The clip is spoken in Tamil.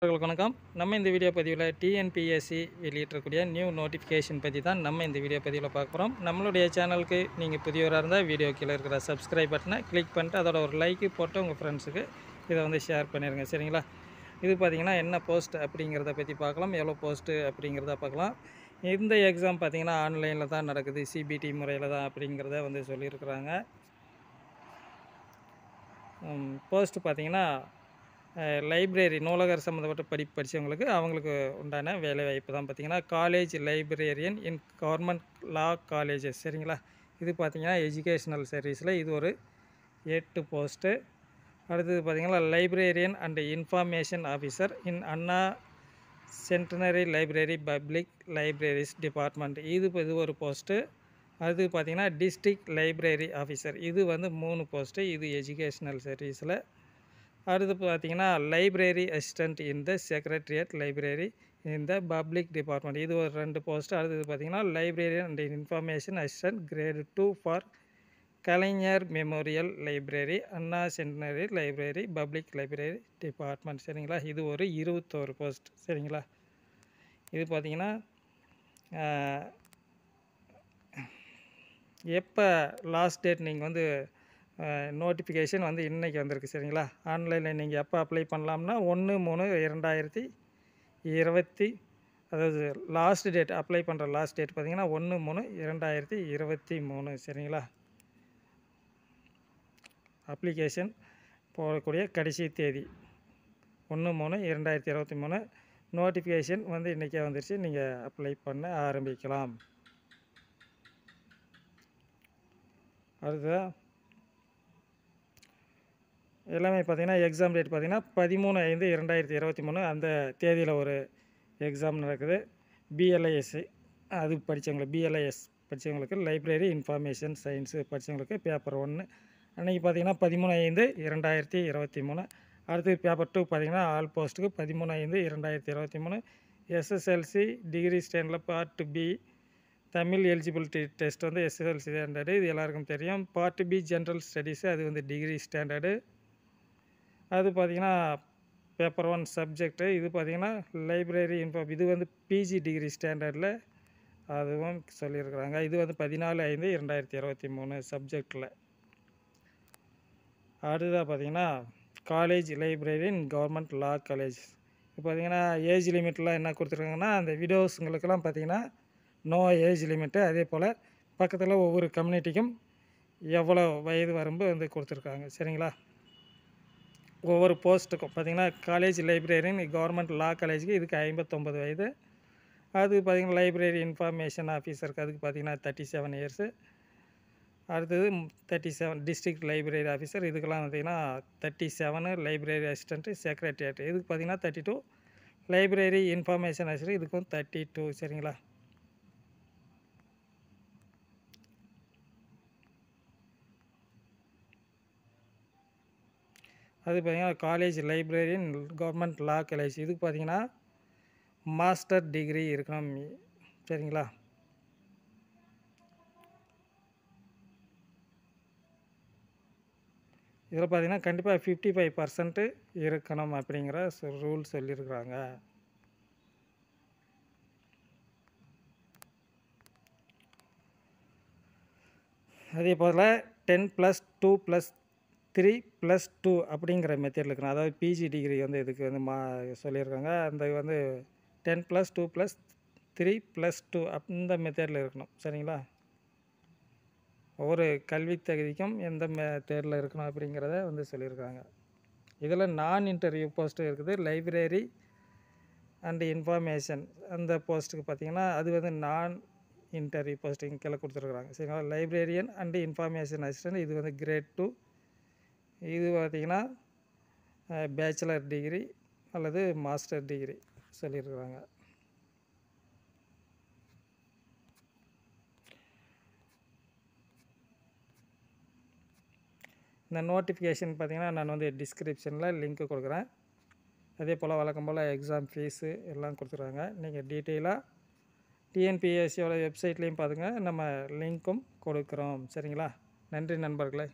நண்பர்களுக்கு வணக்கம். நம்ம இந்த வீடியோ பதிவில் டிஎன்பிஎஸ்சி வெளியிட்டிருக்கக்கூடிய நியூ நோட்டிஃபிகேஷன் பற்றி தான் நம்ம இந்த வீடியோ பதிவில் பார்க்க போகிறோம். நம்மளுடைய சேனலுக்கு நீங்கள் புதியவராக இருந்தால் வீடியோ கீழே இருக்கிற சப்ஸ்கிரைப் பட்டனை கிளிக் பண்ணிட்டு அதோட ஒரு லைக்கு போட்டு உங்கள் ஃப்ரெண்ட்ஸுக்கு இதை வந்து ஷேர் பண்ணிடுங்க. சரிங்களா? இது பார்த்திங்கன்னா என்ன போஸ்ட் அப்படிங்கிறத பற்றி பார்க்கலாம், எவ்வளோ போஸ்ட்டு அப்படிங்கிறத பார்க்கலாம். இந்த எக்ஸாம் பார்த்திங்கன்னா ஆன்லைனில் தான் நடக்குது, சிபிடி முறையில் தான் அப்படிங்கிறத வந்து சொல்லியிருக்கிறாங்க. போஸ்ட்டு பார்த்திங்கன்னா லைப்ரரி நூலகர் சம்மந்தப்பட்ட படிப்பு படித்தவங்களுக்கு அவங்களுக்கு உண்டான வேலைவாய்ப்பு தான். பார்த்திங்கன்னா காலேஜ் லைப்ரரியன் இன் கவர்மெண்ட் லா காலேஜஸ். சரிங்களா? இது பார்த்திங்கன்னா எஜுகேஷ்னல் சர்வீஸில் இது ஒரு 8 போஸ்ட்டு. அடுத்தது பார்த்திங்கன்னா librarian and information officer in Anna centenary library public libraries department. இது ஒரு போஸ்ட்டு. அது பார்த்திங்கன்னா டிஸ்ட்ரிக்ட் லைப்ரரி ஆஃபீஸர். இது வந்து 3 போஸ்ட்டு. இது எஜுகேஷ்னல் சர்வீஸில். அடுத்து பார்த்திங்கன்னா library assistant in the secretariat library in the public department. இது ஒரு 2 போஸ்ட்டு. அடுத்தது பார்த்திங்கன்னா librarian and information assistant great 2 for Kalaignar memorial library Anna centenary library public library department. சரிங்களா? இது ஒரு 21 போஸ்ட். சரிங்களா? இது பார்த்திங்கன்னா எப்போ லாஸ்ட் டேட் நீங்கள் வந்து நோட்டிஃபிகேஷன் வந்து இன்றைக்கி வந்திருக்கு. சரிங்களா? ஆன்லைனில் நீங்கள் எப்போ அப்ளை பண்ணலாம்னா 1/3/2020, அதாவது லாஸ்ட் டேட் அப்ளை பண்ணுற லாஸ்ட் டேட் பார்த்திங்கன்னா 1/3/2023. சரிங்களா? அப்ளிகேஷன் போடக்கூடிய கடைசி தேதி 1/3/2023. நோட்டிஃபிகேஷன் வந்து இன்றைக்கே வந்துருச்சு. நீங்கள் அப்ளை பண்ண ஆரம்பிக்கலாம். அடுத்ததாக எல்லாமே பார்த்திங்கன்னா எக்ஸாம் டேட் பார்த்திங்கன்னா 13/5/2023 அந்த தேதியில் ஒரு எக்ஸாம் நடக்குது. பிஎல்ஐஎஸ் அது படித்தவங்களுக்கு, பிஎல்ஐஎஸ் படித்தவங்களுக்கு லைப்ரரி இன்ஃபர்மேஷன் சயின்ஸு படித்தவங்களுக்கு பேப்பர் 1 அன்றைக்கி பார்த்திங்கன்னா 13/5/2023. அடுத்து பேப்பர் 2 பார்த்திங்கன்னா ஆல் போஸ்ட்டுக்கு 13/5/2023. எஸ்எஸ்எல்சி டிகிரி ஸ்டாண்டர்டில் part B Tamil eligibility test வந்து எஸ்எஸ்எல்சி ஸ்டாண்டர்டு, இது எல்லாருக்கும் தெரியும். பார்ட் பி ஜென்ரல் ஸ்டடீஸு அது வந்து டிகிரி ஸ்டாண்டர்டு. அது பார்த்திங்கன்னா பேப்பர் 1 சப்ஜெக்டு. இது பார்த்திங்கன்னா லைப்ரரி இது வந்து பிஜி டிகிரி ஸ்டாண்டர்டில் அதுவும் சொல்லியிருக்கிறாங்க. இது வந்து 14/5/2023 சப்ஜெக்டில். அடுத்ததாக பார்த்திங்கன்னா காலேஜ் லைப்ரரியன் கவர்மெண்ட் லா காலேஜ். இப்போ பார்த்திங்கன்னா ஏஜ் லிமிட்லாம் என்ன கொடுத்துருக்காங்கன்னா அந்த விடோஸுங்களுக்கெல்லாம் பார்த்திங்கன்னா நோ ஏஜ் லிமிட்டு. அதே போல் பக்கத்தில் ஒவ்வொரு கம்யூனிட்டிக்கும் எவ்வளோ வயது வரம்பு வந்து கொடுத்துருக்காங்க. சரிங்களா? ஒவ்வொரு போஸ்ட்டுக்கும் பார்த்திங்கன்னா காலேஜ் லைப்ரரியன் கவர்மெண்ட் லா காலேஜுக்கு இதுக்கு 59 வயது. அது பார்த்திங்கன்னா லைப்ரரி இன்ஃபர்மேஷன் ஆஃபீஸருக்கு அதுக்கு பார்த்திங்கன்னா 37 இயர்ஸு. அடுத்தது 37 டிஸ்ட்ரிக்ட் லைப்ரரி ஆஃபீஸர் இதுக்கெல்லாம் பார்த்திங்கன்னா 37. லைப்ரரி அசிஸ்டண்ட்டு செக்ரட்டரியேட் இதுக்கு பார்த்திங்கன்னா 32. லைப்ரரி இன்ஃபர்மேஷன் ஆஃபீஸர் இதுக்கும் 32. சரிங்களா? அது பார்த்திங்கன்னா காலேஜ் லைப்ரரியன் கவர்மெண்ட் லா காலேஜ் இதுக்கு பார்த்திங்கன்னா மாஸ்டர் டிகிரி இருக்கணும். சரிங்களா? இதில் பார்த்திங்கன்னா கண்டிப்பாக 55% இருக்கணும் அப்படிங்கிற ரூல் சொல்லியிருக்கிறாங்க. அதே போல் 10+2+3+2 அப்படிங்கிற மெத்தடில் இருக்கணும். அதாவது பிஜி டிகிரி வந்து இதுக்கு வந்து சொல்லியிருக்காங்க. அந்த வந்து 10+2+3+2 அந்த மெத்தடில் இருக்கணும். சரிங்களா? ஒவ்வொரு கல்வி தகுதிக்கும் எந்த மெத்தடில் இருக்கணும் அப்படிங்கிறத வந்து சொல்லியிருக்காங்க. இதில் நான் இன்டர்வியூ போஸ்ட்டு இருக்குது. லைப்ரரி அண்ட் இன்ஃபர்மேஷன் அந்த போஸ்ட்டுக்கு பார்த்திங்கன்னா அது வந்து நான் இன்டர்வியூ போஸ்டிங் கீழே கொடுத்துருக்குறாங்க. சரிங்களா? லைப்ரரியன் அண்ட் இன்ஃபர்மேஷன் அசிஸ்டன்ட் இது வந்து கிரேட் 2. இது பார்த்திங்கன்னா பேச்சுலர் டிகிரி அல்லது மாஸ்டர் டிகிரி சொல்லியிருக்கிறாங்க. இந்த நோட்டிஃபிகேஷன் பார்த்திங்கன்னா நான் வந்து டிஸ்கிரிப்ஷனில் லிங்க்கு கொடுக்குறேன். அதே போல் வழக்கம் போல் எக்ஸாம் ஃபீஸு எல்லாம் கொடுத்துருக்காங்க. நீங்கள் டீட்டெயிலாக டிஎன்பிஎஸ்சியோட வெப்சைட்லேயும் பார்த்துங்க, நம்ம லிங்க்கும் கொடுக்குறோம். சரிங்களா? நன்றி நண்பர்களே.